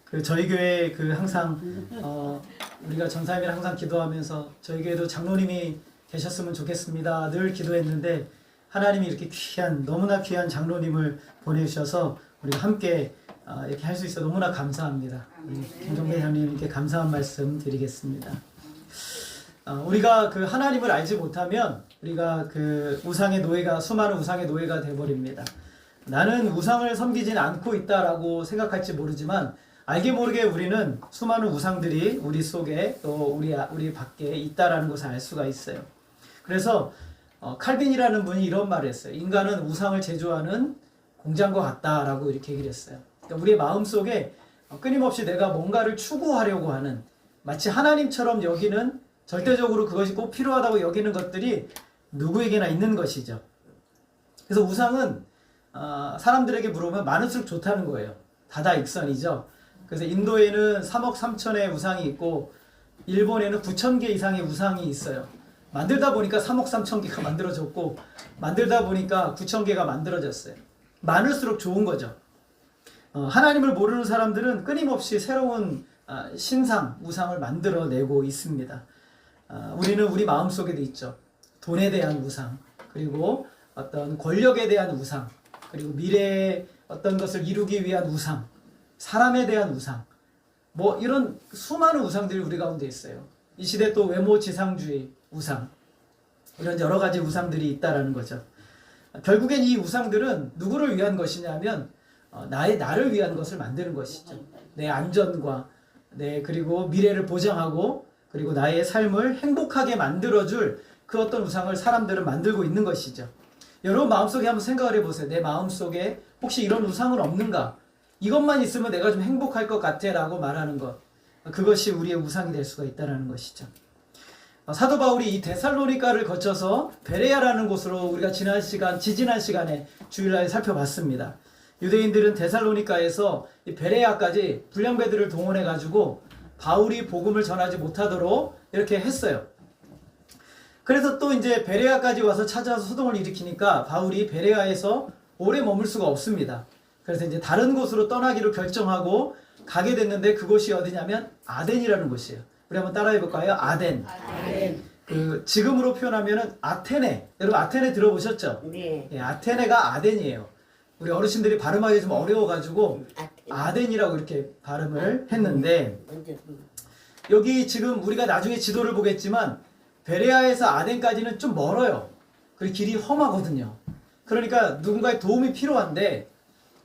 그 저희 교회 그 항상 우리가 전사님이랑 항상 기도하면서 저희 교회도 장로님이 계셨으면 좋겠습니다. 늘 기도했는데 하나님이 이렇게 귀한 너무나 귀한 장로님을 보내주셔서 우리가 함께 이렇게 할 수 있어 너무나 감사합니다. 우리 김종대 장로님께 감사한 말씀 드리겠습니다. 우리가 그 하나님을 알지 못하면 우리가 그 우상의 노예가 수많은 우상의 노예가 돼버립니다. 나는 우상을 섬기진 않고 있다라고 생각할지 모르지만 알게 모르게 우리는 수많은 우상들이 우리 속에 또 우리 밖에 있다라는 것을 알 수가 있어요. 그래서 칼빈이라는 분이 이런 말을 했어요. 인간은 우상을 제조하는 공장과 같다라고 이렇게 얘기를 했어요. 그러니까 우리의 마음속에 끊임없이 내가 뭔가를 추구하려고 하는 마치 하나님처럼 여기는 절대적으로 그것이 꼭 필요하다고 여기는 것들이 누구에게나 있는 것이죠. 그래서 우상은 사람들에게 물으면 많을수록 좋다는 거예요. 다다익선이죠. 그래서 인도에는 3억 3천의 우상이 있고 일본에는 9천 개 이상의 우상이 있어요. 만들다 보니까 3억 3천 개가 만들어졌고 만들다 보니까 9천 개가 만들어졌어요. 많을수록 좋은 거죠. 하나님을 모르는 사람들은 끊임없이 새로운 신상, 우상을 만들어내고 있습니다. 우리는 우리 마음속에도 있죠. 돈에 대한 우상, 그리고 어떤 권력에 대한 우상, 그리고 미래의 어떤 것을 이루기 위한 우상, 사람에 대한 우상, 뭐 이런 수많은 우상들이 우리 가운데 있어요. 이 시대 또 외모 지상주의 우상, 이런 여러 가지 우상들이 있다라는 거죠. 결국엔 이 우상들은 누구를 위한 것이냐면 나를 위한 것을 만드는 것이죠. 내 안전과 그리고 미래를 보장하고 그리고 나의 삶을 행복하게 만들어줄 그 어떤 우상을 사람들은 만들고 있는 것이죠. 여러분 마음속에 한번 생각을 해보세요. 내 마음속에 혹시 이런 우상은 없는가? 이것만 있으면 내가 좀 행복할 것 같아 라고 말하는 것, 그것이 우리의 우상이 될 수가 있다는 것이죠. 사도 바울이 이 데살로니가를 거쳐서 베레아라는 곳으로 우리가 지지난 시간에 주일날 살펴봤습니다. 유대인들은 데살로니가에서 이 베레아까지 불량배들을 동원해가지고 바울이 복음을 전하지 못하도록 이렇게 했어요. 그래서 또 이제 베레아까지 와서 찾아서 소동을 일으키니까 바울이 베레아에서 오래 머물 수가 없습니다. 그래서 이제 다른 곳으로 떠나기로 결정하고 가게 됐는데 그곳이 어디냐면 아덴이라는 곳이에요. 우리 한번 따라해 볼까요? 아덴. 그 지금으로 표현하면은 아테네. 여러분 아테네 들어보셨죠? 네. 예, 아테네가 아덴이에요. 우리 어르신들이 발음하기 좀 어려워가지고 아덴이라고 이렇게 발음을 했는데 여기 지금 우리가 나중에 지도를 보겠지만 베레아에서 아덴까지는 좀 멀어요. 그리고 길이 험하거든요. 그러니까 누군가의 도움이 필요한데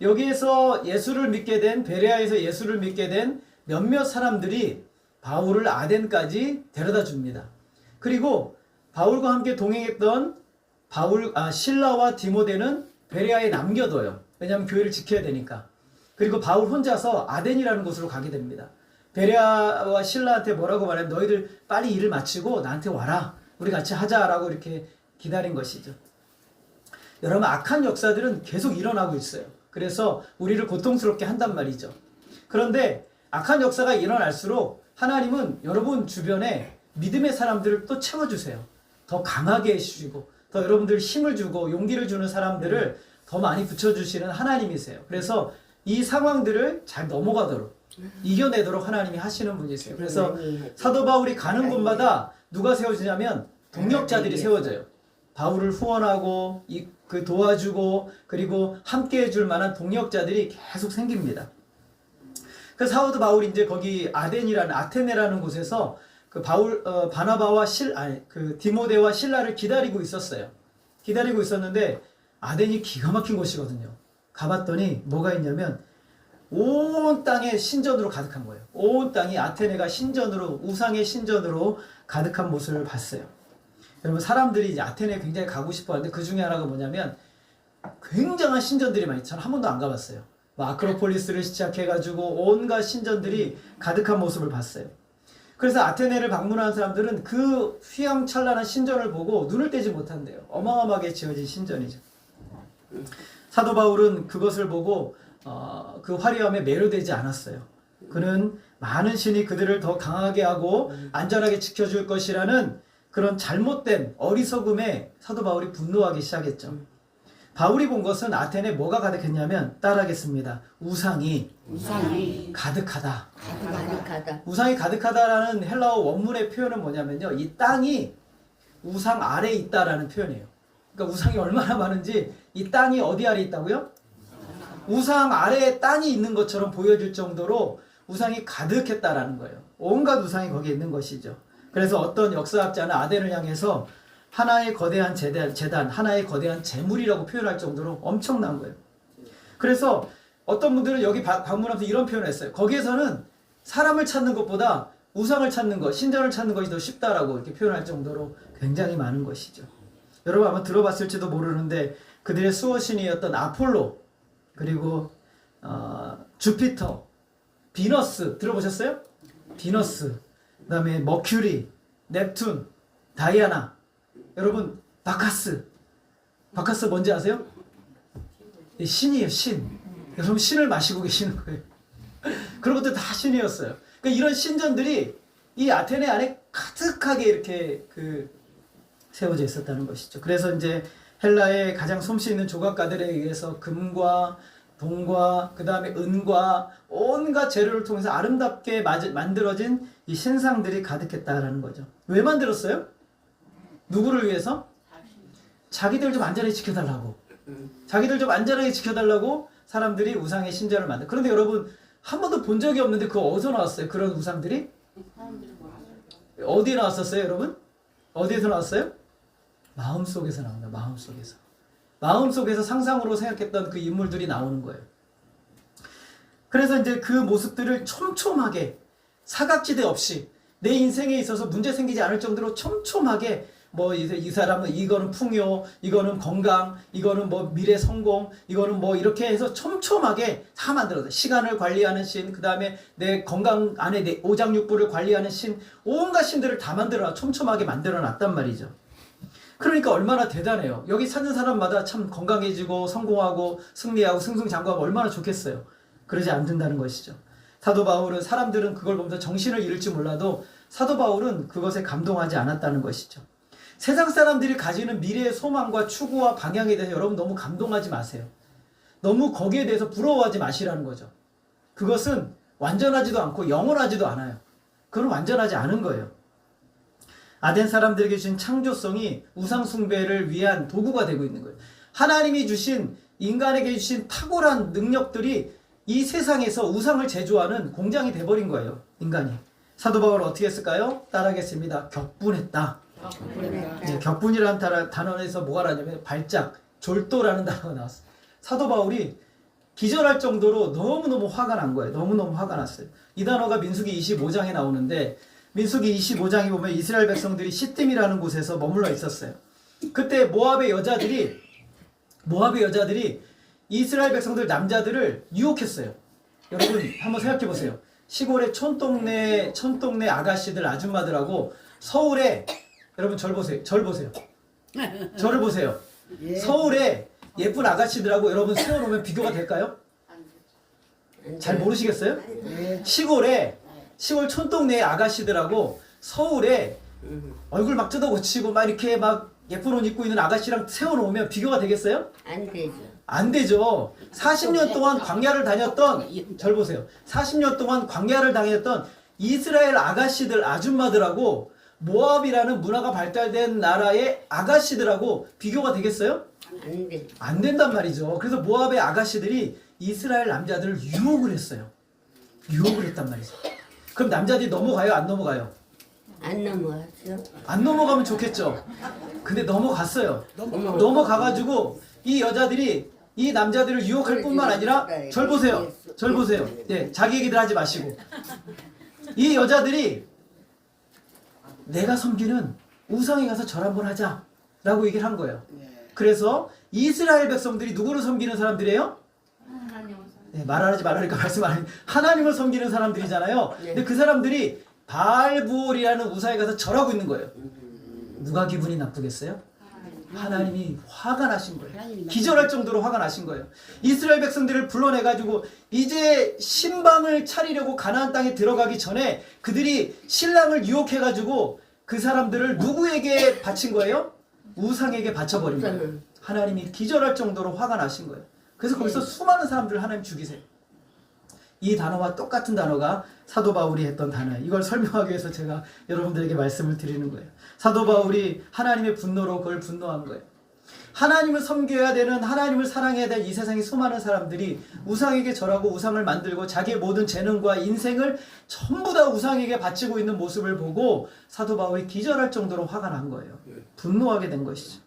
여기에서 예수를 믿게 된 베레아에서 예수를 믿게 된 몇몇 사람들이 바울을 아덴까지 데려다 줍니다. 그리고 바울과 함께 동행했던 실라와 디모데는 베레아에 남겨둬요. 왜냐하면 교회를 지켜야 되니까. 그리고 바울 혼자서 아덴이라는 곳으로 가게 됩니다. 베레아와 실라한테 뭐라고 말하면 너희들 빨리 일을 마치고 나한테 와라. 우리 같이 하자라고 이렇게 기다린 것이죠. 여러분 악한 역사들은 계속 일어나고 있어요. 그래서 우리를 고통스럽게 한단 말이죠. 그런데 악한 역사가 일어날수록 하나님은 여러분 주변에 믿음의 사람들을 또 채워주세요. 더 강하게 해주시고 더 여러분들 힘을 주고 용기를 주는 사람들을 더 많이 붙여주시는 하나님이세요. 그래서 이 상황들을 잘 넘어가도록 이겨내도록 하나님이 하시는 분이세요. 그래서 사도 바울이 가는 곳마다 누가 세워지냐면 동력자들이 세워져요. 바울을 후원하고 그 도와주고 그리고 함께 해줄 만한 동력자들이 계속 생깁니다. 그래서 사도 바울이 이제 거기 아테네라는 곳에서 그 바나바와 디모데와 실라를 기다리고 있었어요. 기다리고 있었는데 아덴이 기가 막힌 곳이거든요. 가봤더니 뭐가 있냐면 온 땅에 신전으로 가득한 거예요. 온 땅이 아테네가 신전으로 우상의 신전으로 가득한 모습을 봤어요. 여러분 사람들이 이제 아테네에 굉장히 가고 싶어 하는데 그 중에 하나가 뭐냐면 굉장한 신전들이 많이 저는 한 번도 안 가봤어요. 뭐 아크로폴리스를 시작해가지고 온갖 신전들이 가득한 모습을 봤어요. 그래서 아테네를 방문하는 사람들은 그 휘황찬란한 신전을 보고 눈을 떼지 못한대요. 어마어마하게 지어진 신전이죠. 사도 바울은 그것을 보고 그 화려함에 매료되지 않았어요. 그는 많은 신이 그들을 더 강하게 하고 안전하게 지켜줄 것이라는 그런 잘못된 어리석음에 사도 바울이 분노하기 시작했죠. 바울이 본 것은 아테네에 뭐가 가득했냐면 따라하겠습니다. 우상이 가득하다. 가득하다. 우상이 가득하다라는 헬라어 원문의 표현은 뭐냐면요. 이 땅이 우상 아래에 있다라는 표현이에요. 그러니까 우상이 얼마나 많은지 이 땅이 어디 아래에 있다고요? 우상 아래에 땅이 있는 것처럼 보여질 정도로 우상이 가득했다라는 거예요. 온갖 우상이 거기에 있는 것이죠. 그래서 어떤 역사학자는 아덴을 향해서 하나의 거대한 재단, 하나의 거대한 재물이라고 표현할 정도로 엄청난 거예요. 그래서 어떤 분들은 여기 방문하면서 이런 표현을 했어요. 거기에서는 사람을 찾는 것보다 우상을 찾는 것, 신전을 찾는 것이 더 쉽다라고 이렇게 표현할 정도로 굉장히 많은 것이죠. 여러분 아마 들어봤을지도 모르는데 그들의 수호신이었던 아폴로, 그리고 주피터, 비너스 들어보셨어요? 비너스, 그 다음에 머큐리, 넵툰, 다이아나, 여러분 바카스 뭔지 아세요? 신이에요, 신. 여러분 신을 마시고 계시는 거예요. 그런 것들 다 신이었어요. 그러니까 이런 신전들이 이 아테네 안에 가득하게 이렇게 세워져 있었다는 것이죠. 그래서 이제 헬라의 가장 솜씨 있는 조각가들에 의해서 금과 동과 그 다음에 은과 온갖 재료를 통해서 아름답게 만들어진 이 신상들이 가득했다라는 거죠. 왜 만들었어요? 누구를 위해서? 자기들 좀 안전하게 지켜달라고. 자기들 좀 안전하게 지켜달라고 사람들이 우상의 신전을 만들. 그런데 여러분 한 번도 본 적이 없는데 그거 어디서 나왔어요? 그런 우상들이? 어디에 나왔었어요, 여러분? 어디에서 나왔어요? 마음속에서 나온다. 마음속에서. 마음속에서 상상으로 생각했던 그 인물들이 나오는 거예요. 그래서 이제 그 모습들을 촘촘하게 사각지대 없이 내 인생에 있어서 문제 생기지 않을 정도로 촘촘하게 뭐 이 사람은 이거는 풍요, 이거는 건강, 이거는 뭐 미래 성공, 이거는 뭐 이렇게 해서 촘촘하게 다 만들어서 시간을 관리하는 신, 그 다음에 내 건강 안에 내 오장육부를 관리하는 신, 온갖 신들을 다 만들어 촘촘하게 만들어 놨단 말이죠. 그러니까 얼마나 대단해요. 여기 사는 사람마다 참 건강해지고 성공하고 승리하고 승승장구하면 얼마나 좋겠어요. 그러지 않는다는 것이죠. 사도 바울은 사람들은 그걸 보면서 정신을 잃을지 몰라도 사도 바울은 그것에 감동하지 않았다는 것이죠. 세상 사람들이 가지는 미래의 소망과 추구와 방향에 대해서 여러분 너무 감동하지 마세요. 너무 거기에 대해서 부러워하지 마시라는 거죠. 그것은 완전하지도 않고 영원하지도 않아요. 그건 완전하지 않은 거예요. 아덴 사람들에게 주신 창조성이 우상 숭배를 위한 도구가 되고 있는 거예요. 하나님이 주신 인간에게 주신 탁월한 능력들이 이 세상에서 우상을 제조하는 공장이 돼버린 거예요. 인간이. 사도 바울은 어떻게 했을까요? 따라하겠습니다. 격분했다. 네, 격분이라는 단어에서 뭐가 나냐면 발작, 졸도라는 단어가 나왔어요. 사도 바울이 기절할 정도로 너무너무 화가 난 거예요. 너무너무 화가 났어요. 이 단어가 민수기 25장에 나오는데 민수기 25장에 보면 이스라엘 백성들이 시딤이라는 곳에서 머물러 있었어요. 그때 모압의 여자들이 이스라엘 백성들 남자들을 유혹했어요. 여러분 한번 생각해 보세요. 시골의 촌동네 아가씨들 아줌마들하고 서울에 여러분 저를 보세요. 저를 보세요. 서울에 예쁜 아가씨들하고 여러분 세워놓으면 비교가 될까요? 잘 모르시겠어요? 시골 촌동네 아가씨들하고 서울에 얼굴 막 뜯어고치고 막 이렇게 막 예쁜 옷 입고 있는 아가씨랑 세워놓으면 비교가 되겠어요? 안 되죠. 안 되죠. 40년 동안 광야를 다녔던, 절 보세요. 40년 동안 광야를 다녔던 이스라엘 아가씨들, 아줌마들하고 모압이라는 문화가 발달된 나라의 아가씨들하고 비교가 되겠어요? 안 돼. 안 된단 말이죠. 그래서 모압의 아가씨들이 이스라엘 남자들을 유혹을 했어요. 유혹을 했단 말이죠. 그럼 남자들이 넘어가요? 안 넘어가요? 안 넘어갔죠. 안 넘어가면 좋겠죠. 근데 넘어갔어요. 넘어가가지고 이 여자들이 이 남자들을 유혹할 뿐만 아니라 절 보세요. 예, 자기 얘기들 하지 마시고 이 여자들이 내가 섬기는 우상에 가서 절 한번 하자 라고 얘기를 한 거예요. 그래서 이스라엘 백성들이 누구를 섬기는 사람들이에요? 네, 말하지 말라니까 말씀 안 해. 하나님을 섬기는 사람들이잖아요. 근데 그 사람들이 바알부올이라는 우상에 가서 절하고 있는 거예요. 누가 기분이 나쁘겠어요? 하나님이 화가 나신 거예요. 기절할 정도로 화가 나신 거예요. 이스라엘 백성들을 불러내가지고 이제 신방을 차리려고 가나안 땅에 들어가기 전에 그들이 신랑을 유혹해가지고 그 사람들을 누구에게 바친 거예요? 우상에게 바쳐버린 거예요. 하나님이 기절할 정도로 화가 나신 거예요. 그래서 거기서 수많은 사람들을 하나님 죽이세요. 이 단어와 똑같은 단어가 사도 바울이 했던 단어예요. 이걸 설명하기 위해서 제가 여러분들에게 말씀을 드리는 거예요. 사도 바울이 하나님의 분노로 그걸 분노한 거예요. 하나님을 섬겨야 되는, 하나님을 사랑해야 될 이 세상의 수많은 사람들이 우상에게 절하고 우상을 만들고 자기의 모든 재능과 인생을 전부 다 우상에게 바치고 있는 모습을 보고 사도 바울이 기절할 정도로 화가 난 거예요. 분노하게 된 것이죠.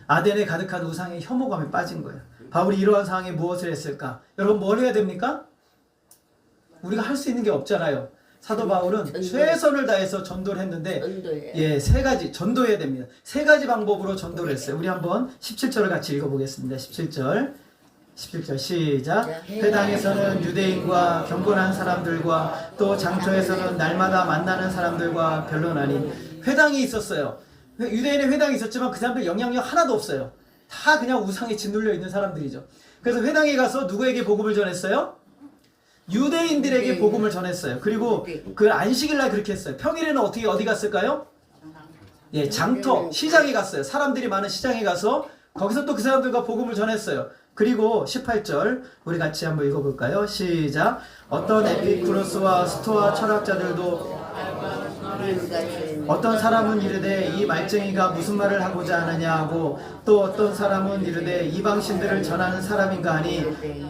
아덴에 가득한 우상의 혐오감에 빠진 거예요. 바울이 이러한 상황에 무엇을 했을까? 여러분 뭘 해야 됩니까? 우리가 할 수 있는 게 없잖아요. 사도 바울은 최선을 다해서 전도를 했는데 예, 세 가지 전도해야 됩니다. 세 가지 방법으로 전도를 했어요. 우리 한번 17절을 같이 읽어보겠습니다. 17절 시작. 회당에서는 유대인과 경건한 사람들과 또 장초에서는 날마다 만나는 사람들과 변론하니. 회당이 있었어요. 유대인의 회당이 있었지만 그 사람들 영향력 하나도 없어요. 다 그냥 우상에 짓눌려 있는 사람들이죠. 그래서 회당에 가서 누구에게 복음을 전했어요? 유대인들에게 복음을 전했어요. 그리고 그 안식일날 그렇게 했어요. 평일에는 어떻게 어디 갔을까요? 예, 장터, 시장에 갔어요. 사람들이 많은 시장에 가서 거기서 또 그 사람들과 복음을 전했어요. 그리고 18절 우리 같이 한번 읽어볼까요? 시작. 어떤 에피쿠로스와 스토아 철학자들도 어떤 사람은 이르되 이 말쟁이가 무슨 말을 하고자 하느냐 하고 또 어떤 사람은 이르되 이방신들을 전하는 사람인가 하니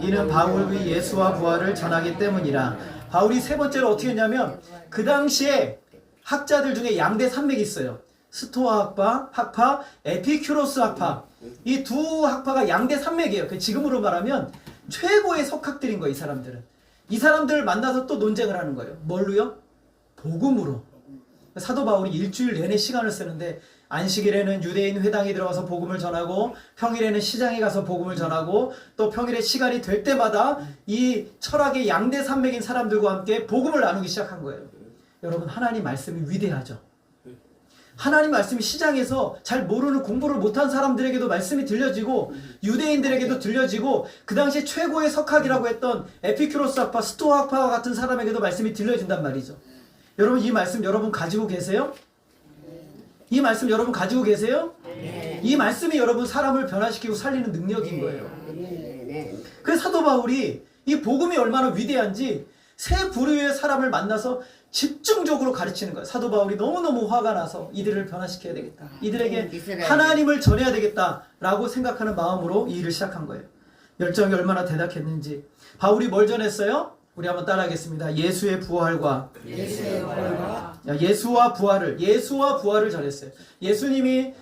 이는 바울이 예수와 부활을 전하기 때문이라. 바울이 세 번째로 어떻게 했냐면 그 당시에 학자들 중에 양대 산맥이 있어요. 스토아 학파, 에피큐로스 학파. 이 두 학파가 양대 산맥이에요. 지금으로 말하면 최고의 석학들인 거예요. 이 사람들은. 이 사람들을 만나서 또 논쟁을 하는 거예요. 뭘로요? 복음으로. 사도 바울이 일주일 내내 시간을 쓰는데 안식일에는 유대인 회당에 들어가서 복음을 전하고 평일에는 시장에 가서 복음을 전하고 또 평일에 시간이 될 때마다 이 철학의 양대 산맥인 사람들과 함께 복음을 나누기 시작한 거예요. 여러분 하나님 말씀이 위대하죠. 하나님 말씀이 시장에서 잘 모르는 공부를 못한 사람들에게도 말씀이 들려지고 유대인들에게도 들려지고 그 당시에 최고의 석학이라고 했던 에피큐로스 학파, 스토아 학파와 같은 사람에게도 말씀이 들려진단 말이죠. 여러분 이 말씀 여러분 가지고 계세요? 이 말씀 여러분 가지고 계세요? 이 말씀이 여러분 사람을 변화시키고 살리는 능력인 거예요. 그래서 사도 바울이 이 복음이 얼마나 위대한지 세 부류의 사람을 만나서 집중적으로 가르치는 거예요. 사도 바울이 너무너무 화가 나서 이들을 변화시켜야 되겠다. 이들에게 하나님을 전해야 되겠다라고 생각하는 마음으로 이 일을 시작한 거예요. 열정이 얼마나 대단했는지. 바울이 뭘 전했어요? 우리 한번 따라하겠습니다. 예수의 부활과 예수와 부활을 전했어요. 예수님이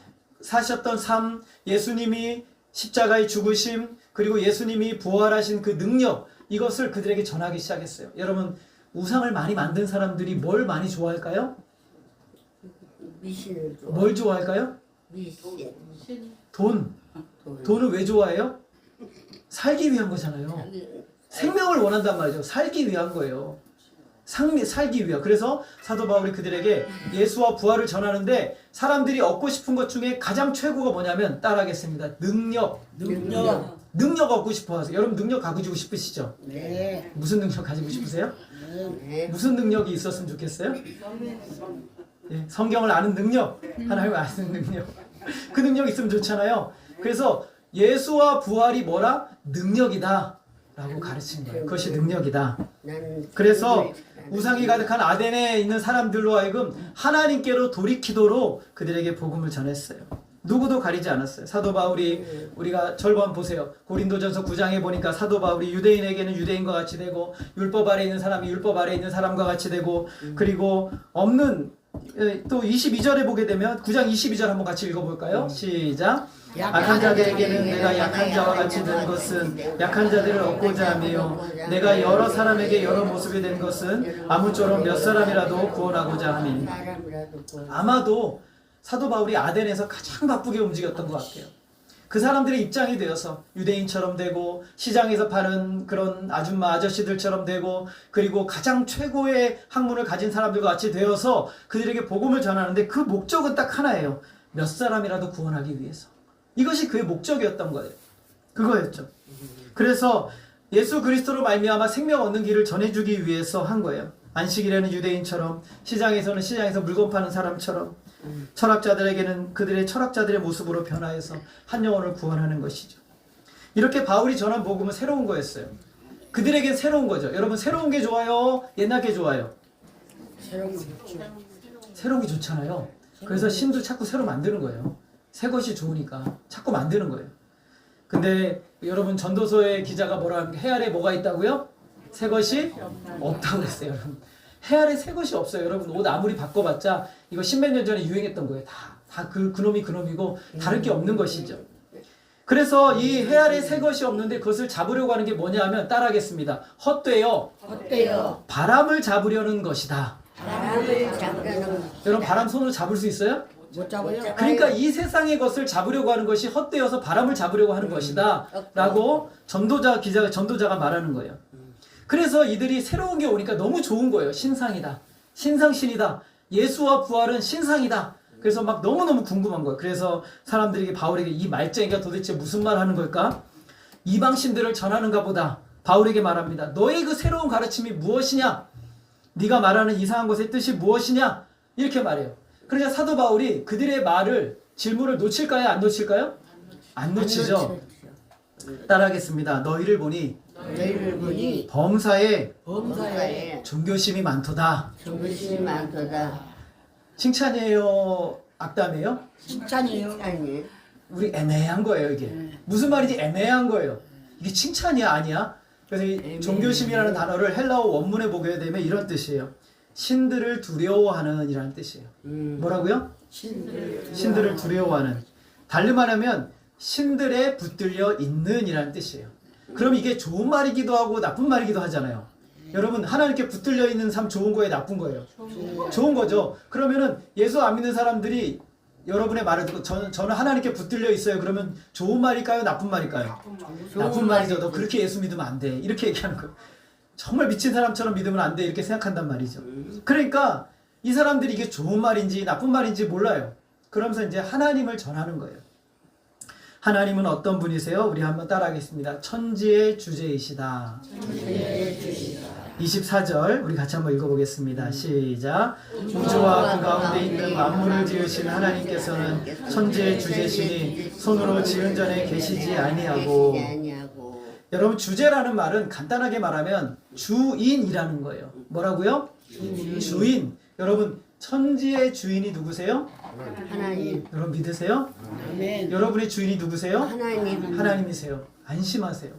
사셨던 삶, 예수님이 십자가의 죽으심, 그리고 예수님이 부활하신 그 능력, 이것을 그들에게 전하기 시작했어요. 여러분 우상을 많이 만든 사람들이 뭘 많이 좋아할까요? 미신을 좋아. 뭘 좋아할까요? 미신. 돈을 왜 좋아해요? 살기 위한 거잖아요. 생명을 원한단 말이죠. 살기 위한 거예요. 살기 위한. 그래서 사도 바울이 그들에게 예수와 부활을 전하는데 사람들이 얻고 싶은 것 중에 가장 최고가 뭐냐면 따라하겠습니다. 능력 얻고 싶어 하세요. 여러분 능력 가지고 싶으시죠? 네. 무슨 능력 가지고 싶으세요? 네. 무슨 능력이 있었으면 좋겠어요? 예, 성경을 아는 능력, 하나님을 아는 능력. 그 능력이 있으면 좋잖아요. 그래서 예수와 부활이 뭐라? 능력이다 라고 가르친 거예요. 그것이 능력이다. 그래서 우상이 가득한 아덴에 있는 사람들로 하여금 하나님께로 돌이키도록 그들에게 복음을 전했어요. 누구도 가리지 않았어요. 사도 바울이 우리가 절반 보세요. 고린도전서 9장에 보니까 사도 바울이 유대인에게는 유대인과 같이 되고 율법 아래 있는 사람이 율법 아래 있는 사람과 같이 되고 그리고 없는 또 22절에 보게 되면 9장 22절 한번 같이 읽어볼까요? 시작. 악한 자들에게는 내가 약한 자와 같이 된 것은 약한 자들을 얻고자 하며 내가 여러 사람에게 여러 모습이 된 것은 아무쪼록 몇 사람이라도 구원하고자 하니. 아마도 사도 바울이 아덴에서 가장 바쁘게 움직였던 것 같아요. 그 사람들의 입장이 되어서 유대인처럼 되고 시장에서 파는 그런 아줌마 아저씨들처럼 되고 그리고 가장 최고의 학문을 가진 사람들과 같이 되어서 그들에게 복음을 전하는데 그 목적은 딱 하나예요. 몇 사람이라도 구원하기 위해서. 이것이 그의 목적이었던 거예요. 그거였죠. 그래서 예수 그리스도로 말미암아 생명 얻는 길을 전해주기 위해서 한 거예요. 안식일에는 유대인처럼 시장에서는 시장에서 물건 파는 사람처럼 철학자들에게는 그들의 철학자들의 모습으로 변화해서 한 영혼을 구원하는 것이죠. 이렇게 바울이 전한 복음은 새로운 거였어요. 그들에겐 새로운 거죠. 여러분 새로운 게 좋아요? 옛날 게 좋아요? 새로운 거 좋죠. 새로운 게 좋잖아요. 그래서 신도 자꾸 새로 만드는 거예요. 새 것이 좋으니까 자꾸 만드는 거예요. 근데 여러분 전도서의 기자가 뭐라 하면 해 아래 뭐가 있다고요? 새 것이 없다고 그랬어요. 여러분 해 아래 새 것이 없어요. 여러분 옷 아무리 바꿔봤자 이거 십몇 년 전에 유행했던 거예요. 다 그놈이 그놈이고 다를 게 없는 것이죠. 그래서 이 해 아래 새 것이 없는데 그것을 잡으려고 하는 게 뭐냐 하면 따라하겠습니다. 헛되어 어때요? 바람을 잡으려는 것이다. 바람을 잡으려는 여러분 바람 손으로 잡을 수 있어요? 못 잡아요? 그러니까 이 세상의 것을 잡으려고 하는 것이 헛되어서 바람을 잡으려고 하는 것이다 라고 전도자가 말하는 거예요. 그래서 이들이 새로운 게 오니까 너무 좋은 거예요. 신상이다, 신상신이다, 예수와 부활은 신상이다. 그래서 막 너무너무 궁금한 거예요. 그래서 사람들에게 바울에게 이 말쟁이가 도대체 무슨 말 하는 걸까? 이방신들을 전하는가 보다. 바울에게 말합니다. 너의 그 새로운 가르침이 무엇이냐? 네가 말하는 이상한 것의 뜻이 무엇이냐? 이렇게 말해요. 그러자 사도 바울이 그들의 말을 질문을 놓칠까요? 안 놓칠까요? 안 놓치죠. 따라하겠습니다. 너희를 보니 너희를 보니 범사에 범사에 종교심이 많도다. 정신이 많도다. 칭찬이에요? 악담이에요? 칭찬이에요. 아니. 우리 애매한 거예요 이게. 무슨 말인지 애매한 거예요. 이게 칭찬이야 아니야? 그래서 이 종교심이라는 단어를 헬라어 원문에 보게 되면 이런 뜻이에요. 신들을 두려워하는 이라는 뜻이에요. 뭐라고요? 신들을 두려워하는. 달리 말하면 신들에 붙들려 있는 이라는 뜻이에요. 그럼 이게 좋은 말이기도 하고 나쁜 말이기도 하잖아요. 여러분 하나님께 붙들려 있는 삶 좋은 거예요? 나쁜 거예요? 좋은 거죠. 그러면은 예수 안 믿는 사람들이 여러분의 말을 듣고 저는 하나님께 붙들려 있어요. 그러면 좋은 말일까요? 나쁜 말일까요? 나쁜 말이죠. 너 그렇게 예수 믿으면 안 돼. 이렇게 얘기하는 거예요. 정말 미친 사람처럼 믿으면 안 돼. 이렇게 생각한단 말이죠. 그러니까 이 사람들이 이게 좋은 말인지 나쁜 말인지 몰라요. 그러면서 이제 하나님을 전하는 거예요. 하나님은 어떤 분이세요? 우리 한번 따라하겠습니다. 천지의 주제이시다. 24절 우리 같이 한번 읽어보겠습니다. 시작. 우주와 그 가운데 있는 만물을 지으신 하나님께서는 천지의 주제시니 손으로 지은 전에 계시지 아니하고. 여러분 주제라는 말은 간단하게 말하면 주인이라는 거예요. 뭐라고요? 주인. 여러분 천지의 주인이 누구세요? 하나님. 여러분 믿으세요? 아멘. 여러분의 주인이 누구세요? 하나님. 하나님이세요. 안심하세요.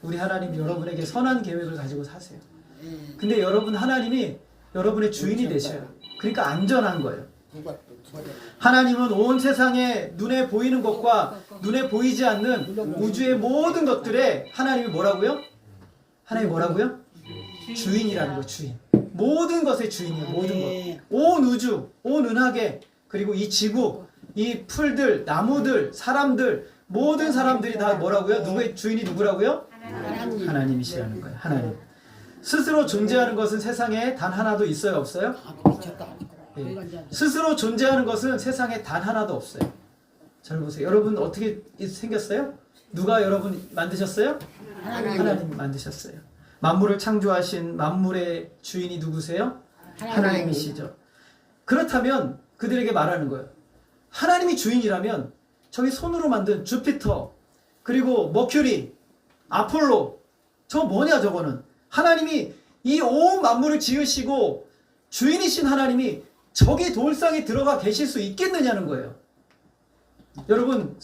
우리 하나님 여러분에게 선한 계획을 가지고 사세요. 근데 여러분 하나님이 여러분의 주인이 되셔요. 그러니까 안전한 거예요. 하나님은 온 세상에 눈에 보이는 것과 눈에 보이지 않는 우주의 모든 것들에 하나님이 뭐라고요? 하나님이 뭐라고요? 주인이라는 거, 주인. 모든 것의 주인이에요. 모든 것. 온 우주, 온 은하계, 그리고 이 지구, 이 풀들, 나무들, 사람들, 모든 사람들이 다 뭐라고요? 누구의 주인이 누구라고요? 하나님이시라는 거예요. 하나님. 스스로 존재하는 것은 세상에 단 하나도 있어요? 없어요? 예. 스스로 존재하는 것은 세상에 단 하나도 없어요. 잘 보세요. 여러분 어떻게 생겼어요? 누가 여러분 만드셨어요? 하나님 만드셨어요. 만물을 창조하신 만물의 주인이 누구세요? 하나님이시죠. 그렇다면 그들에게 말하는 거예요. 하나님이 주인이라면 저기 손으로 만든 주피터 그리고 머큐리, 아폴로 저거 뭐냐 저거는. 하나님이 이 온 만물을 지으시고 주인이신 하나님이 저기 돌상에 들어가 계실 수 있겠느냐는 거예요. 여러분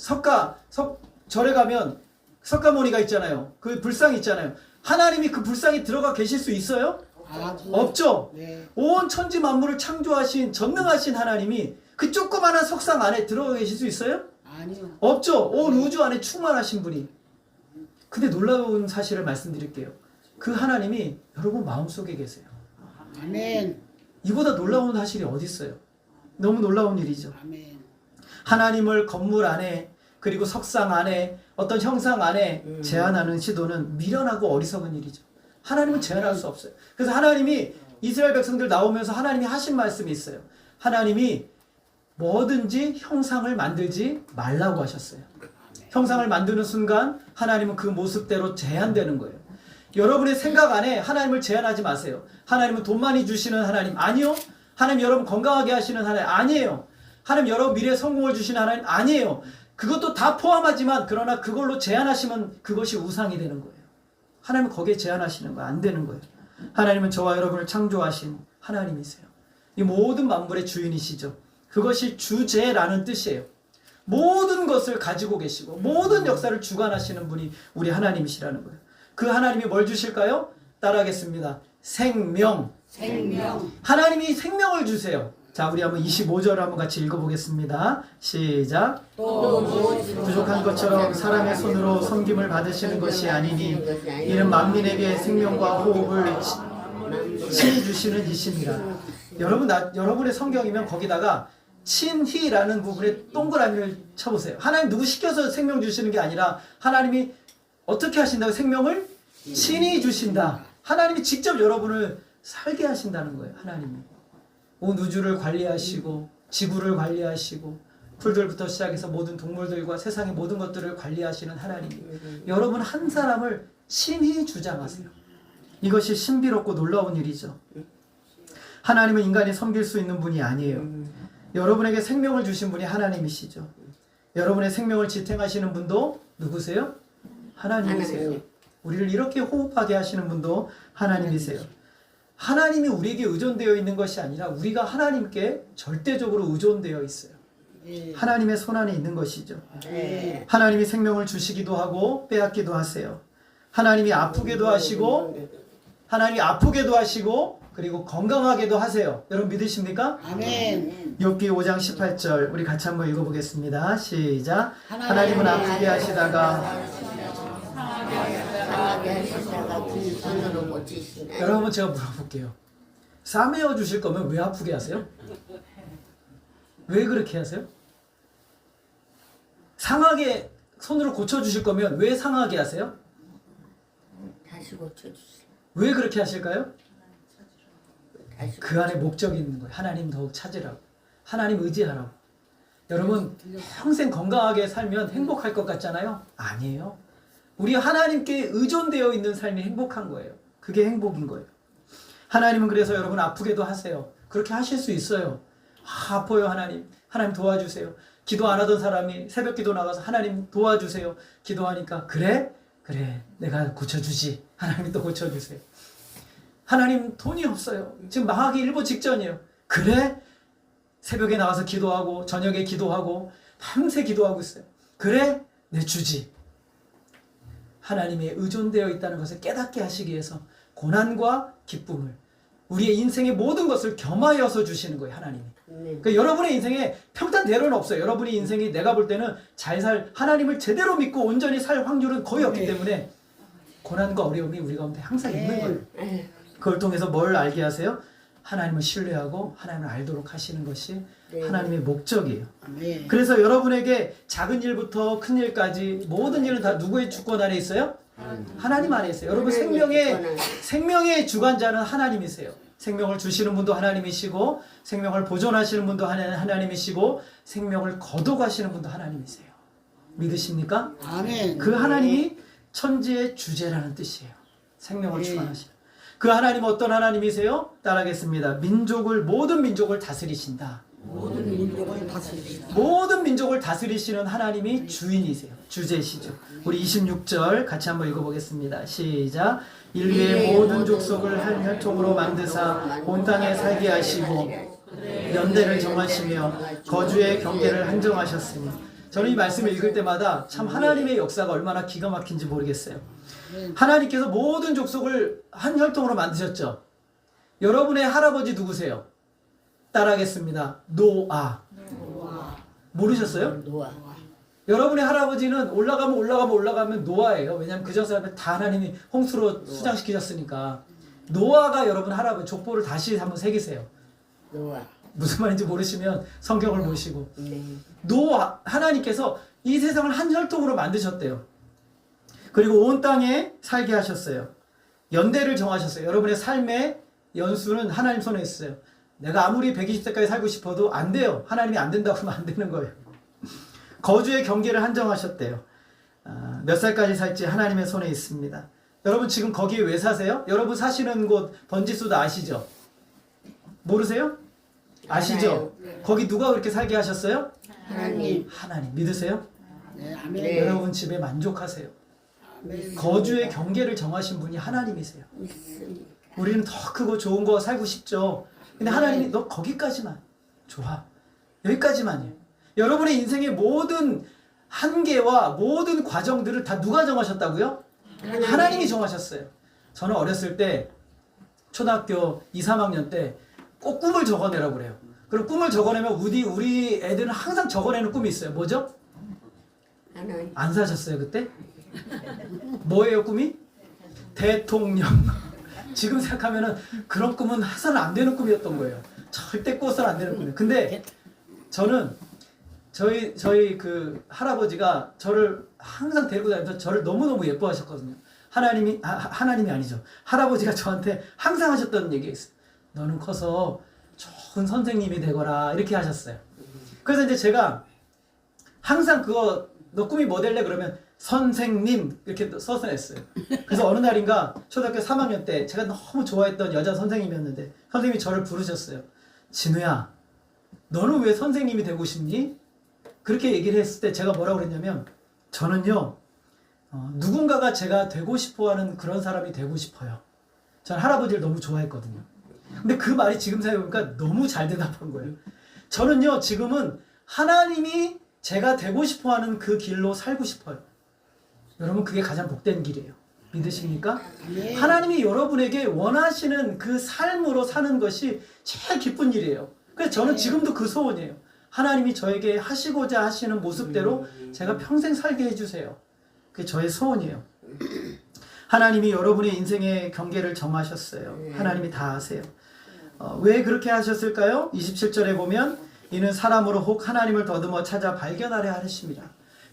절에 가면 석가모니가 있잖아요. 그 불상 있잖아요. 하나님이 그 불상에 들어가 계실 수 있어요? 없죠. 온 천지 만물을 창조하신 전능하신 하나님이 그 조그마한 석상 안에 들어가 계실 수 있어요? 아니요. 없죠. 온 우주 안에 충만하신 분이. 근데 놀라운 사실을 말씀드릴게요. 그 하나님이 여러분 마음속에 계세요. 아멘. 이보다 놀라운 사실이 어디 있어요? 너무 놀라운 일이죠. 아멘. 하나님을 건물 안에 그리고 석상 안에 어떤 형상 안에 제한하는 시도는 미련하고 어리석은 일이죠. 하나님은 제한할 수 없어요. 그래서 하나님이 이스라엘 백성들 나오면서 하나님이 하신 말씀이 있어요. 하나님이 뭐든지 형상을 만들지 말라고 하셨어요. 형상을 만드는 순간 하나님은 그 모습대로 제한되는 거예요. 여러분의 생각 안에 하나님을 제한하지 마세요. 하나님은 돈 많이 주시는 하나님 아니요. 하나님 여러분 건강하게 하시는 하나님 아니에요. 하나님 여러분 미래에 성공을 주시는 하나님 아니에요. 그것도 다 포함하지만 그러나 그걸로 제한하시면 그것이 우상이 되는 거예요. 하나님은 거기에 제한하시는 거 안 되는 거예요. 하나님은 저와 여러분을 창조하신 하나님이세요. 이 모든 만물의 주인이시죠. 그것이 주제라는 뜻이에요. 모든 것을 가지고 계시고 모든 역사를 주관하시는 분이 우리 하나님이시라는 거예요. 그 하나님이 뭘 주실까요? 따라하겠습니다. 생명. 생명. 하나님이 생명을 주세요. 자, 우리 한번 25절을 한번 같이 읽어보겠습니다. 시작. 또 무엇으로 부족한 것처럼 사람의 손으로 섬김을 받으시는 것이 아니니 이는 만민에게 생명과 호흡을 친히 주시는 이십니다. 여러분의 성경이면 거기다가 친히라는 부분에 동그라미를 쳐보세요. 하나님 누구 시켜서 생명 주시는 게 아니라 하나님이 어떻게 하신다고 생명을 친히 주신다. 하나님이 직접 여러분을 살게 하신다는 거예요. 하나님이. 온 우주를 관리하시고 지구를 관리하시고 풀들부터 시작해서 모든 동물들과 세상의 모든 것들을 관리하시는 하나님이 여러분 한 사람을 친히 주장하세요. 이것이 신비롭고 놀라운 일이죠. 하나님은 인간이 섬길 수 있는 분이 아니에요. 여러분에게 생명을 주신 분이 하나님이시죠. 여러분의 생명을 지탱하시는 분도 누구세요? 하나님이세요. 우리를 이렇게 호흡하게 하시는 분도 하나님이세요. 하나님이 우리에게 의존되어 있는 것이 아니라 우리가 하나님께 절대적으로 의존되어 있어요. 하나님의 손안에 있는 것이죠. 하나님이 생명을 주시기도 하고 빼앗기도 하세요. 하나님이 아프게도 하시고 그리고 건강하게도 하세요. 여러분 믿으십니까? 아멘. 욥기 5장 18절 우리 같이 한번 읽어보겠습니다. 시작. 하나님은 아프게 하시다가 여러분 제가 물어볼게요. 싸매어 주실 거면 왜 아프게 하세요? 왜 그렇게 하세요? 상하게 손으로 고쳐주실 거면 왜 상하게 하세요? 다시 고쳐주세요. 왜 그렇게 하실까요? 그 안에 목적이 있는 거예요. 하나님 더욱 찾으라고. 하나님 의지하라고. 여러분 평생 건강하게 살면 행복할 것 같잖아요? 아니에요. 우리 하나님께 의존되어 있는 삶이 행복한 거예요. 그게 행복인 거예요. 하나님은 그래서 여러분 아프게도 하세요. 그렇게 하실 수 있어요. 아파요 하나님. 하나님 도와주세요. 기도 안 하던 사람이 새벽 기도 나가서 하나님 도와주세요. 기도하니까 그래 내가 고쳐주지. 하나님이 또 고쳐주세요. 하나님 돈이 없어요. 지금 망하기 일보 직전이에요. 그래 새벽에 나가서 기도하고 저녁에 기도하고 밤새 기도하고 있어요. 그래 내 주지. 하나님의 의존되어 있다는 것을 깨닫게 하시기 위해서 고난과 기쁨을 우리의 인생의 모든 것을 겸하여서 주시는 거예요. 하나님이. 그러니까 여러분의 인생에 평탄대로는 없어요. 여러분의 인생이 내가 볼 때는 하나님을 제대로 믿고 온전히 살 확률은 거의 없기 때문에 고난과 어려움이 우리 가운데 항상 있는 거예요. 그걸 통해서 뭘 알게 하세요? 하나님을 신뢰하고 하나님을 알도록 하시는 것이 하나님의 목적이에요. 그래서 여러분에게 작은 일부터 큰 일까지 모든 일은 다 누구의 주권 안에 있어요? 하나님 안에 있어요. 여러분 생명의 주관자는 하나님이세요. 생명을 주시는 분도 하나님이시고 생명을 보존하시는 분도 하나님이시고 생명을 거둬가시는 분도 하나님이세요. 믿으십니까? 아멘. 그 하나님이 천지의 주제라는 뜻이에요. 생명을 주관하시는. 그 하나님은 어떤 하나님이세요? 따라하겠습니다. 모든 민족을 다스리신다. 모든 민족을 다스리시는 하나님이 주인이세요. 주제시죠. 우리 26절 같이 한번 읽어보겠습니다. 시작. 인류의 모든 족속을 한 혈통으로 만드사 온 땅에 살게 하시고 연대를 정하시며 거주의 경계를 한정하셨으니. 저는 이 말씀을 읽을 때마다 참 하나님의 역사가 얼마나 기가 막힌지 모르겠어요. 하나님께서 모든 족속을 한 혈통으로 만드셨죠. 여러분의 할아버지 누구세요? 따라하겠습니다. 노아. 모르셨어요? 노아. 여러분의 할아버지는 올라가면 노아예요. 왜냐하면 그전 사람을 다 하나님이 홍수로 수장시키셨으니까. 노아가 여러분 할아버지. 족보를 다시 한번 새기세요. 노아. 무슨 말인지 모르시면 성경을 보시고. 노아, 하나님께서 이 세상을 한 혈통으로 만드셨대요. 그리고 온 땅에 살게 하셨어요. 연대를 정하셨어요. 여러분의 삶의 연수는 하나님 손에 있어요. 내가 아무리 120세까지 살고 싶어도 안 돼요. 하나님이 안 된다고 하면 안 되는 거예요. 거주의 경계를 한정하셨대요. 몇 살까지 살지 하나님의 손에 있습니다. 여러분 지금 거기에 왜 사세요? 여러분 사시는 곳 번지수도 아시죠? 모르세요? 아시죠? 거기 누가 그렇게 살게 하셨어요? 하나님. 하나님. 믿으세요? 네, 아멘. 네. 여러분 집에 만족하세요. 아멘. 거주의 경계를 정하신 분이 하나님이세요. 있습니다. 우리는 더 크고 좋은 거 살고 싶죠. 근데 하나님이 너 거기까지만. 좋아. 여기까지만이에요. 여러분의 인생의 모든 한계와 모든 과정들을 다 누가 정하셨다고요? 하나님이 정하셨어요. 저는 어렸을 때 초등학교 2, 3학년 때 꼭 꿈을 적어내라고 그래요. 그럼 꿈을 적어내면 우리 애들은 항상 적어내는 꿈이 있어요. 뭐죠? 하나님. 안 사셨어요 그때? 뭐예요 꿈이? 대통령. 지금 생각하면은 그런 꿈은 해서는 안 되는 꿈이었던 거예요. 절대 꿔서는 안 되는 꿈이에요. 근데 저는 저희 그 할아버지가 저를 항상 데리고 다니면서 저를 너무너무 예뻐하셨거든요. 하나님이 아니죠. 할아버지가 저한테 항상 하셨던 얘기가 있어요. 너는 커서 좋은 선생님이 되거라 이렇게 하셨어요. 그래서 이제 제가 항상 그거 너 꿈이 뭐 될래? 그러면 선생님 이렇게 써서 냈어요. 그래서 어느 날인가 초등학교 3학년 때 제가 너무 좋아했던 여자 선생님이었는데 선생님이 저를 부르셨어요. 진우야, 너는 왜 선생님이 되고 싶니? 그렇게 얘기를 했을 때 제가 뭐라고 그랬냐면 저는요 누군가가 제가 되고 싶어하는 그런 사람이 되고 싶어요. 저는 할아버지를 너무 좋아했거든요. 근데 그 말이 지금 생각해보니까 너무 잘 대답한 거예요. 저는요 지금은 하나님이 제가 되고 싶어하는 그 길로 살고 싶어요. 여러분 그게 가장 복된 길이에요. 믿으십니까? 네. 하나님이 여러분에게 원하시는 그 삶으로 사는 것이 제일 기쁜 일이에요. 그래서 저는 지금도 그 소원이에요. 하나님이 저에게 하시고자 하시는 모습대로 제가 평생 살게 해주세요. 그게 저의 소원이에요. 하나님이 여러분의 인생의 경계를 정하셨어요. 하나님이 다 아세요. 왜 그렇게 하셨을까요? 27절에 보면 이는 사람으로 혹 하나님을 더듬어 찾아 발견하려 하십니다.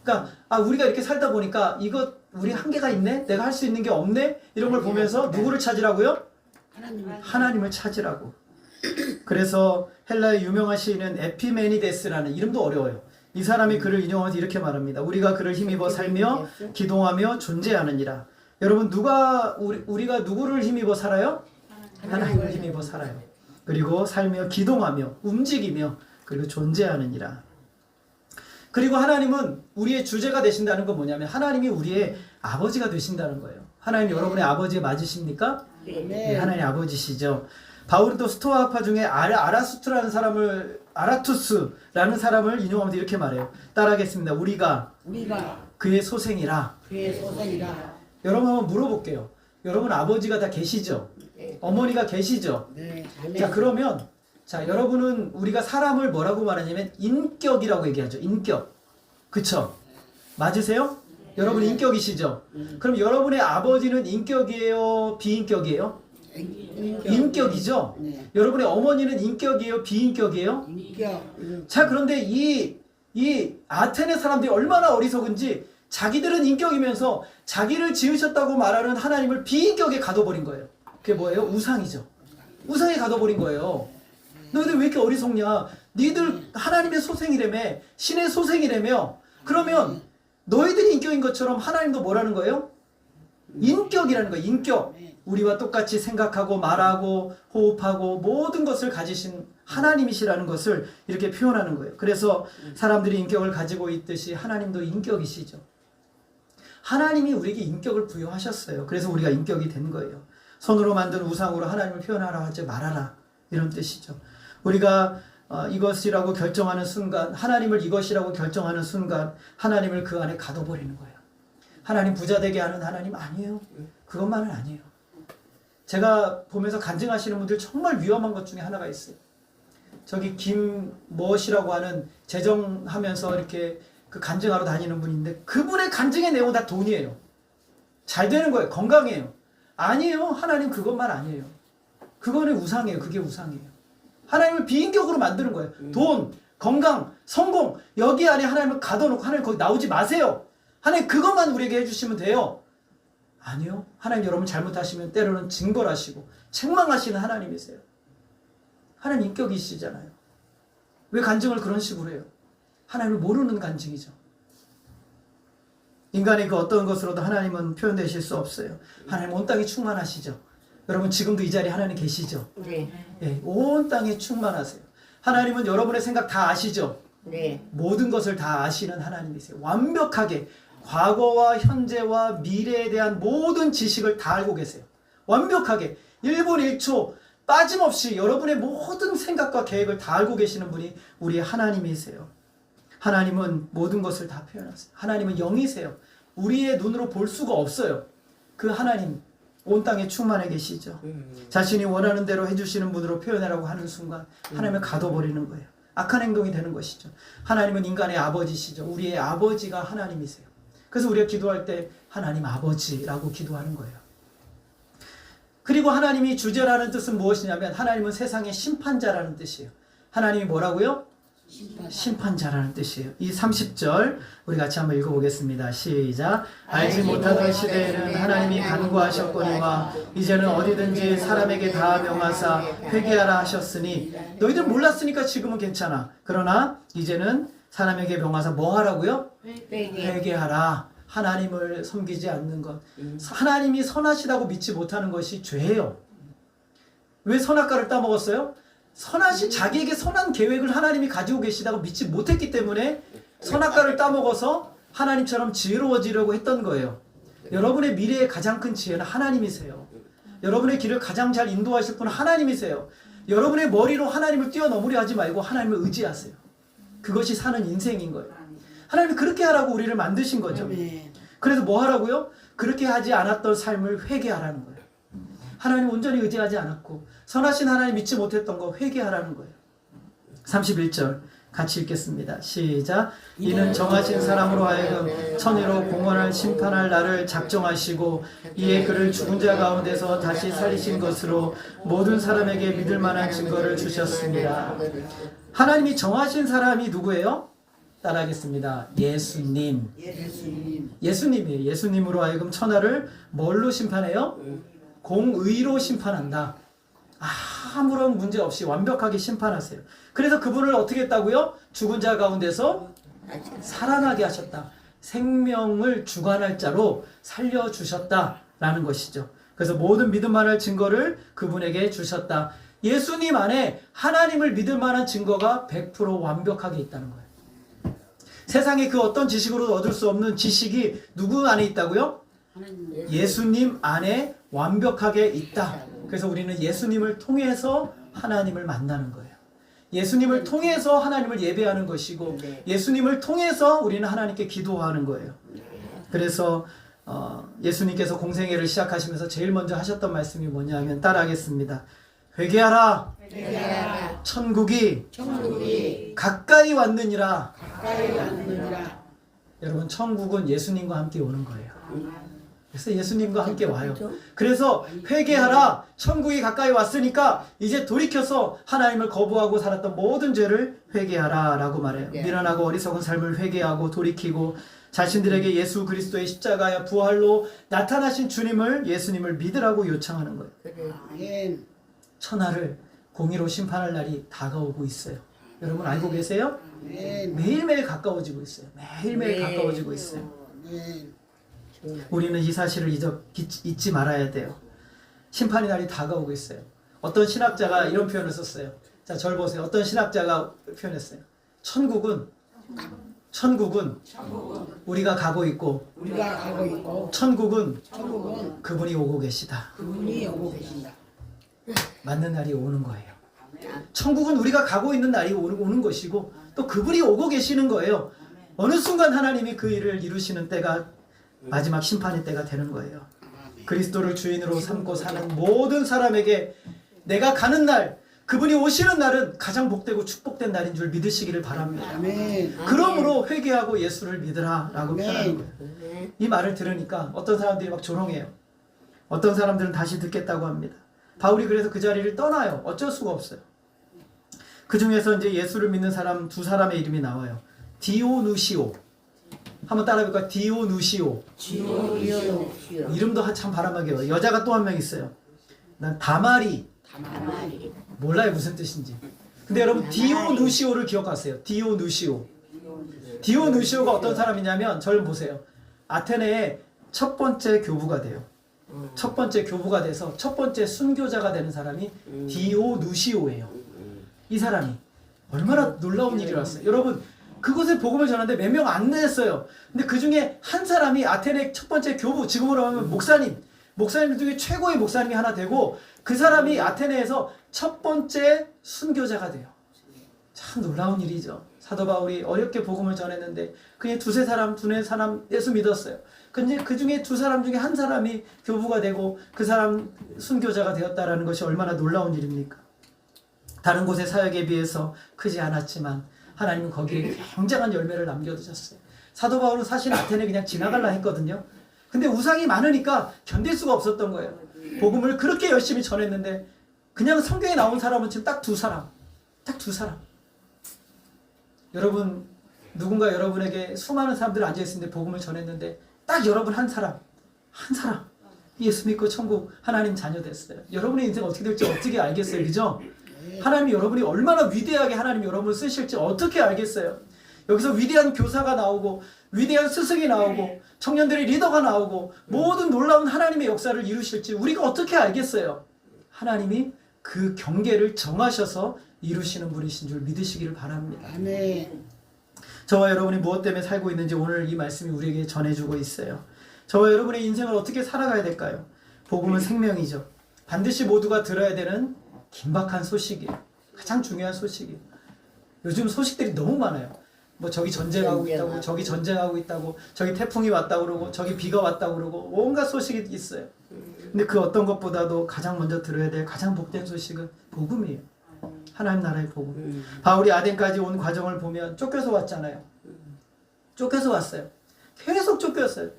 그러니까 우리가 이렇게 살다 보니까 이거 우리 한계가 있네? 내가 할 수 있는 게 없네? 이런 걸 보면서 누구를 찾으라고요? 하나님을 찾으라고. 그래서 헬라의 유명한 시인은 에피메니데스라는 이름도 어려워요. 이 사람이 그를 인용하면서 이렇게 말합니다. 우리가 그를 힘입어 살며 기동하며 존재하느니라. 여러분 우리가 누구를 힘입어 살아요? 하나님을 힘입어 살아요. 그리고 살며 기동하며 움직이며 그리고 존재하느니라. 그리고 하나님은 우리의 주제가 되신다는 건 뭐냐면 하나님이 우리의 아버지가 되신다는 거예요. 하나님 여러분의 아버지 맞으십니까? 네, 하나님 아버지시죠. 바울은 또 스토아파 중에 아라투스라는 사람을 인용하면서 이렇게 말해요. 따라하겠습니다. 우리가 그의 소생이라. 여러분 한번 물어볼게요. 여러분 아버지가 다 계시죠? 어머니가 계시죠? 자 그러면 여러분은 우리가 사람을 뭐라고 말하냐면 인격이라고 얘기하죠. 인격. 그쵸? 맞으세요? 여러분 인격이시죠? 그럼 여러분의 아버지는 인격이에요? 비인격이에요? 인격이죠? 네. 여러분의 어머니는 인격이에요? 비인격이에요? 자 그런데 이 아테네 사람들이 얼마나 어리석은지 자기들은 인격이면서 자기를 지으셨다고 말하는 하나님을 비인격에 가둬버린 거예요. 그게 뭐예요? 우상이죠. 우상에 가둬버린 거예요. 너희들 왜 이렇게 어리석냐? 니들 하나님의 소생이라며 신의 소생이라며 그러면 너희들이 인격인 것처럼 하나님도 뭐라는 거예요? 인격이라는 거예요. 인격. 우리와 똑같이 생각하고 말하고 호흡하고 모든 것을 가지신 하나님이시라는 것을 이렇게 표현하는 거예요. 그래서 사람들이 인격을 가지고 있듯이 하나님도 인격이시죠. 하나님이 우리에게 인격을 부여하셨어요. 그래서 우리가 인격이 된 거예요. 손으로 만든 우상으로 하나님을 표현하라 하지 말아라. 이런 뜻이죠. 우리가 이것이라고 결정하는 순간 하나님을 이것이라고 결정하는 순간 하나님을 그 안에 가둬버리는 거예요. 하나님 부자 되게 하는 하나님 아니에요. 그것만은 아니에요. 제가 보면서 간증하시는 분들 정말 위험한 것 중에 하나가 있어요. 저기 김무엇이라고 하는 재정하면서 이렇게 그 간증하러 다니는 분인데 그분의 간증의 내용은 다 돈이에요. 잘 되는 거예요. 건강해요. 아니에요. 하나님 그것만 아니에요. 그거는 우상이에요. 그게 우상이에요. 하나님을 비인격으로 만드는 거예요. 돈, 건강, 성공 여기 안에 하나님을 가둬놓고 하나님 거기 나오지 마세요. 하나님 그것만 우리에게 해주시면 돼요. 아니요. 하나님 여러분 잘못하시면 때로는 징벌하시고 책망하시는 하나님이세요. 하나님 인격이시잖아요. 왜 간증을 그런 식으로 해요? 하나님을 모르는 간증이죠. 인간의 그 어떤 것으로도 하나님은 표현되실 수 없어요. 하나님 온 땅에 충만하시죠. 여러분 지금도 이 자리에 하나님 계시죠? 네. 예, 온 땅에 충만하세요. 하나님은 여러분의 생각 다 아시죠? 네. 모든 것을 다 아시는 하나님이세요. 완벽하게 과거와 현재와 미래에 대한 모든 지식을 다 알고 계세요. 완벽하게 1분 1초 빠짐없이 여러분의 모든 생각과 계획을 다 알고 계시는 분이 우리 하나님이세요. 하나님은 모든 것을 다 표현하세요. 하나님은 영이세요. 우리의 눈으로 볼 수가 없어요. 그 하나님 온 땅에 충만해 계시죠. 자신이 원하는 대로 해주시는 분으로 표현하라고 하는 순간 하나님을 가둬버리는 거예요. 악한 행동이 되는 것이죠. 하나님은 인간의 아버지시죠. 우리의 아버지가 하나님이세요. 그래서 우리가 기도할 때 하나님 아버지라고 기도하는 거예요. 그리고 하나님이 주제라는 뜻은 무엇이냐면 하나님은 세상의 심판자라는 뜻이에요. 하나님이 뭐라고요? 심판자라는 뜻이에요. 이 30절 우리 같이 한번 읽어보겠습니다. 시작. 알지 못하던 시대에는 하나님이 간구하셨거니와 이제는 어디든지 사람에게 다 명하사 회개하라 하셨으니 너희들 몰랐으니까 지금은 괜찮아. 그러나 이제는 사람에게 명하사 뭐 하라고요? 회개하라. 하나님을 섬기지 않는 것. 하나님이 선하시다고 믿지 못하는 것이 죄예요. 왜 선악과를 따먹었어요? 자기에게 선한 계획을 하나님이 가지고 계시다고 믿지 못했기 때문에 선악과를 따먹어서 하나님처럼 지혜로워지려고 했던 거예요. 여러분의 미래의 가장 큰 지혜는 하나님이세요. 여러분의 길을 가장 잘 인도하실 분은 하나님이세요. 여러분의 머리로 하나님을 뛰어넘으려 하지 말고 하나님을 의지하세요. 그것이 사는 인생인 거예요. 하나님이 그렇게 하라고 우리를 만드신 거죠. 그래서 뭐 하라고요? 그렇게 하지 않았던 삶을 회개하라는 거예요. 하나님 온전히 의지하지 않았고 선하신 하나님 믿지 못했던 거 회개하라는 거예요. 31절 같이 읽겠습니다. 시작. 이는 정하신 사람으로 하여금 천의로 공언할 심판할 날을 작정하시고 이에 그를 죽은 자 가운데서 다시 살리신 것으로 모든 사람에게 믿을 만한 증거를 주셨습니다. 하나님이 정하신 사람이 누구예요? 따라하겠습니다. 예수님. 예수님이에요. 예수님으로 하여금 천하를 뭘로 심판해요? 공의로 심판한다. 아무런 문제 없이 완벽하게 심판하세요. 그래서 그분을 어떻게 했다고요? 죽은 자 가운데서 살아나게 하셨다. 생명을 주관할 자로 살려주셨다라는 것이죠. 그래서 모든 믿음 만할 증거를 그분에게 주셨다. 예수님 안에 하나님을 믿을 만한 증거가 100% 완벽하게 있다는 거예요. 세상에 그 어떤 지식으로 얻을 수 없는 지식이 누구 안에 있다고요? 예수님 안에 완벽하게 있다. 그래서 우리는 예수님을 통해서 하나님을 만나는 거예요. 예수님을 통해서 하나님을 예배하는 것이고 예수님을 통해서 우리는 하나님께 기도하는 거예요. 그래서 예수님께서 공생애를 시작하시면서 제일 먼저 하셨던 말씀이 뭐냐면 따라하겠습니다. 회개하라. 천국이 가까이 왔느니라. 여러분 천국은 예수님과 함께 오는 거예요. 그래서 예수님과 함께 와요. 그래서 회개하라. 천국이 가까이 왔으니까 이제 돌이켜서 하나님을 거부하고 살았던 모든 죄를 회개하라 라고 말해요. 미련하고 어리석은 삶을 회개하고 돌이키고 자신들에게 예수 그리스도의 십자가의 부활로 나타나신 주님을 예수님을 믿으라고 요청하는 거예요. 천하를 공의로 심판할 날이 다가오고 있어요. 여러분 알고 계세요? 매일매일 가까워지고 있어요. 매일매일 가까워지고 있어요. 우리는 이 사실을 잊지 말아야 돼요. 심판의 날이 다가오고 있어요. 어떤 신학자가 이런 표현을 썼어요. 자, 저를 보세요. 어떤 신학자가 표현했어요. 천국은 우리가 가고 있고 천국은 그분이 오고 계시다. 맞는 날이 오는 거예요. 천국은 우리가 가고 있는 날이 오는 것이고 또 그분이 오고 계시는 거예요. 어느 순간 하나님이 그 일을 이루시는 때가 마지막 심판의 때가 되는 거예요. 그리스도를 주인으로 삼고 사는 모든 사람에게 내가 가는 날, 그분이 오시는 날은 가장 복되고 축복된 날인 줄 믿으시기를 바랍니다. 그러므로 회개하고 예수를 믿으라 라고 표현하는 거예요. 이 말을 들으니까 어떤 사람들이 막 조롱해요. 어떤 사람들은 다시 듣겠다고 합니다. 바울이 그래서 그 자리를 떠나요. 어쩔 수가 없어요. 그 중에서 이제 예수를 믿는 사람 두 사람의 이름이 나와요. 디오누시오. 한번 따라해볼까요? 디오누시오. 이름도 참 바람하게 어요. 여자가 또 한 명 있어요. 난 다마리. 몰라요 무슨 뜻인지. 근데 여러분 디오누시오를 기억하세요. 디오누시오가 어떤 사람이냐면 저를 보세요. 아테네의 첫 번째 교부가 돼요. 첫 번째 교부가 돼서 첫 번째 순교자가 되는 사람이 디오누시오예요. 이 사람이 얼마나 놀라운 일이 왔어요. 여러분 그곳에 복음을 전하는데 몇 명 안 됐어요. 근데 그 중에 한 사람이 아테네 첫 번째 교부, 지금으로 하면 목사님 중에 최고의 목사님이 하나 되고 그 사람이 아테네에서 첫 번째 순교자가 돼요. 참 놀라운 일이죠. 사도 바울이 어렵게 복음을 전했는데 그냥 두세 사람 예수 믿었어요. 근데 그 중에 두 사람 중에 한 사람이 교부가 되고 그 사람 순교자가 되었다라는 것이 얼마나 놀라운 일입니까? 다른 곳의 사역에 비해서 크지 않았지만 하나님은 거기에 굉장한 열매를 남겨두셨어요. 사도 바울은 사실 아테네 그냥 지나갈라 했거든요. 근데 우상이 많으니까 견딜 수가 없었던 거예요. 복음을 그렇게 열심히 전했는데 그냥 성경에 나온 사람은 지금 딱 두 사람. 여러분 누군가 여러분에게 수많은 사람들이 앉아있는데 복음을 전했는데 딱 여러분 한 사람 예수 믿고 천국 하나님 자녀 됐어요. 여러분의 인생 어떻게 될지 어떻게 알겠어요, 그죠? 하나님이 여러분이 얼마나 위대하게 하나님이 여러분을 쓰실지 어떻게 알겠어요? 여기서 위대한 교사가 나오고 위대한 스승이 나오고 청년들의 리더가 나오고 모든 놀라운 하나님의 역사를 이루실지 우리가 어떻게 알겠어요? 하나님이 그 경계를 정하셔서 이루시는 분이신 줄 믿으시기를 바랍니다. 아멘. 저와 여러분이 무엇 때문에 살고 있는지 오늘 이 말씀이 우리에게 전해주고 있어요. 저와 여러분의 인생을 어떻게 살아가야 될까요? 복음은 생명이죠. 반드시 모두가 들어야 되는 긴박한 소식이에요. 가장 중요한 소식이에요. 요즘 소식들이 너무 많아요. 뭐 저기 전쟁하고 있다고, 저기 전쟁하고 있다고, 저기 태풍이 왔다고 그러고, 저기 비가 왔다고 그러고, 온갖 소식이 있어요. 근데 그 어떤 것보다도 가장 먼저 들어야 될 가장 복된 소식은 복음이에요. 하나님 나라의 복음. 바울이 아덴까지 온 과정을 보면 쫓겨서 왔잖아요. 쫓겨서 왔어요. 계속 쫓겼어요.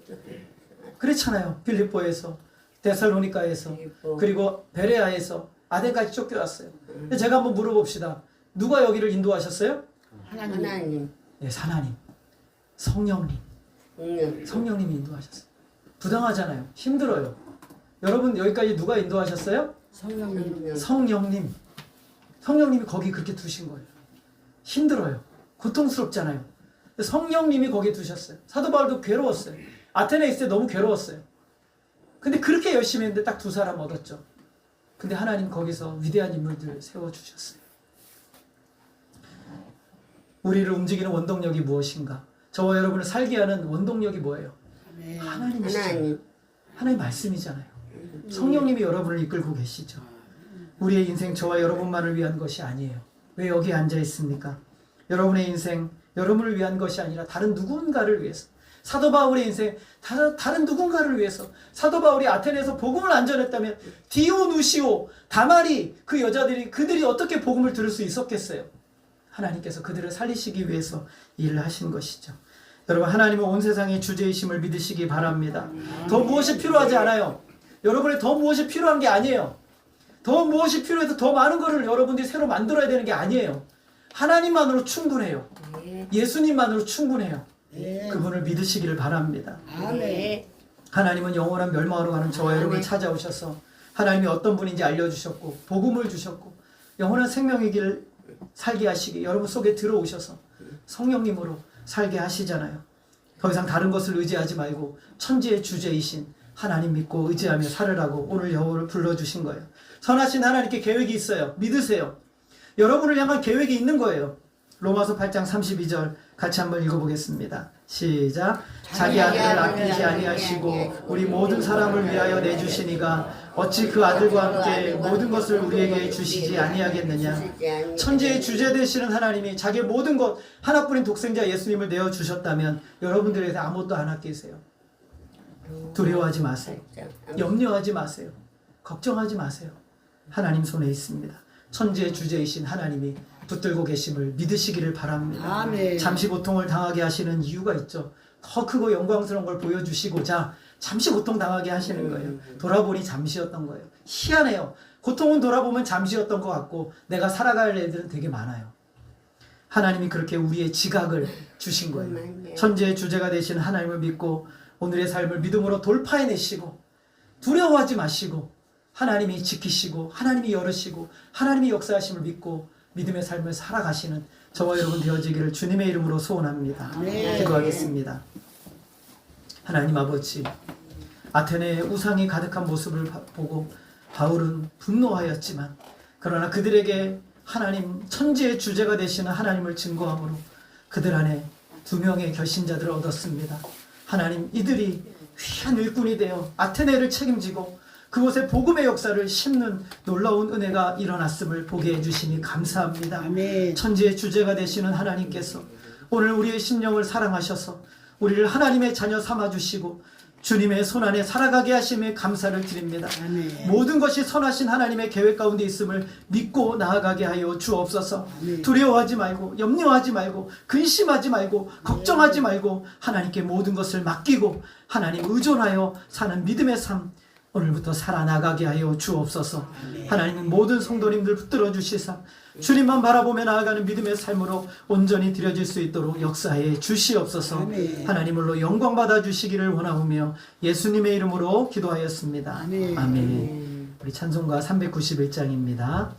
그렇잖아요. 빌립보에서, 데살로니가에서, 그리고 베레아에서 아덴까지 쫓겨왔어요. 근데 제가 한번 물어봅시다. 누가 여기를 인도하셨어요? 하나님. 네, 하나님. 성령님. 성령님이 인도하셨어요. 부당하잖아요. 힘들어요. 여러분 여기까지 누가 인도하셨어요? 성령님. 성령님. 성령님이 거기 그렇게 두신 거예요. 힘들어요. 고통스럽잖아요. 성령님이 거기에 두셨어요. 사도 바울도 괴로웠어요. 아테네에 있을 때 너무 괴로웠어요. 근데 그렇게 열심히 했는데 딱 두 사람 얻었죠. 근데 하나님 거기서 위대한 인물들 세워주셨어요. 우리를 움직이는 원동력이 무엇인가? 저와 여러분을 살게 하는 원동력이 뭐예요? 하나님이시죠. 하나님 말씀이잖아요. 성령님이 여러분을 이끌고 계시죠. 우리의 인생 저와 여러분만을 위한 것이 아니에요. 왜 여기 앉아 있습니까? 여러분의 인생 여러분을 위한 것이 아니라 다른 누군가를 위해서. 사도 바울의 인생 다른 누군가를 위해서. 사도 바울이 아테네에서 복음을 안 전했다면 디오누시오, 다마리 그 여자들이 그들이 어떻게 복음을 들을 수 있었겠어요? 하나님께서 그들을 살리시기 위해서 일을 하신 것이죠. 여러분 하나님은 온 세상의 주제이심을 믿으시기 바랍니다. 더 무엇이 필요하지 않아요. 여러분의 더 무엇이 필요한 게 아니에요. 더 무엇이 필요해서 더 많은 것을 여러분들이 새로 만들어야 되는 게 아니에요. 하나님만으로 충분해요. 예수님만으로 충분해요. 그분을 믿으시기를 바랍니다. 아멘. 하나님은 영원한 멸망으로 가는 저와 여러분을 찾아오셔서 하나님이 어떤 분인지 알려주셨고 복음을 주셨고 영원한 생명의 길을 살게 하시기 여러분 속에 들어오셔서 성령님으로 살게 하시잖아요. 더 이상 다른 것을 의지하지 말고 천지의 주제이신 하나님 믿고 의지하며 살으라고 오늘 여호와를 불러주신 거예요. 선하신 하나님께 계획이 있어요. 믿으세요. 여러분을 향한 계획이 있는 거예요. 로마서 8장 32절 같이 한번 읽어보겠습니다. 시작. 자기 아들을 아끼지 아니하시고 우리 모든 사람을 위하여 내주시니가 어찌 그 아들과 함께 모든 것을 우리에게 주시지 아니하겠느냐. 천지의 주제 되시는 하나님이 자기의 모든 것 하나뿐인 독생자 예수님을 내어주셨다면 여러분들에게 아무것도 안 아끼세요. 두려워하지 마세요. 염려하지 마세요. 걱정하지 마세요. 하나님 손에 있습니다. 천지의 주제이신 하나님이 붙들고 계심을 믿으시기를 바랍니다. 아멘. 잠시 고통을 당하게 하시는 이유가 있죠. 더 크고 영광스러운 걸 보여주시고자 잠시 고통 당하게 하시는 거예요. 돌아보니 잠시였던 거예요. 희한해요. 고통은 돌아보면 잠시였던 것 같고 내가 살아갈 애들은 되게 많아요. 하나님이 그렇게 우리의 지각을 주신 거예요. 천지의 주제가 되신 하나님을 믿고 오늘의 삶을 믿음으로 돌파해내시고 두려워하지 마시고 하나님이 지키시고 하나님이 열으시고 하나님이 역사하심을 믿고 믿음의 삶을 살아가시는 저와 여러분 되어지기를 주님의 이름으로 소원합니다. 기도하겠습니다. 하나님 아버지, 아테네의 우상이 가득한 모습을 보고 바울은 분노하였지만 그러나 그들에게 하나님 천지의 주제가 되시는 하나님을 증거함으로 그들 안에 2명의 결신자들을 얻었습니다. 하나님, 이들이 귀한 일꾼이 되어 아테네를 책임지고 그곳에 복음의 역사를 심는 놀라운 은혜가 일어났음을 보게 해주시니 감사합니다. 아멘. 천지의 주제가 되시는 하나님께서 오늘 우리의 심령을 사랑하셔서 우리를 하나님의 자녀 삼아주시고 주님의 손안에 살아가게 하심에 감사를 드립니다. 아멘. 모든 것이 선하신 하나님의 계획 가운데 있음을 믿고 나아가게 하여 주옵소서. 아멘. 두려워하지 말고 염려하지 말고 근심하지 말고 걱정하지 말고 하나님께 모든 것을 맡기고 하나님 의존하여 사는 믿음의 삶 오늘부터 살아나가게 하여 주옵소서. 하나님은 모든 성도님들 붙들어 주시사 주님만 바라보며 나아가는 믿음의 삶으로 온전히 드려질 수 있도록 역사해 주시옵소서. 아멘. 하나님으로 영광 받아 주시기를 원하오며 예수님의 이름으로 기도하였습니다. 아멘. 아멘. 우리 찬송가 391장입니다.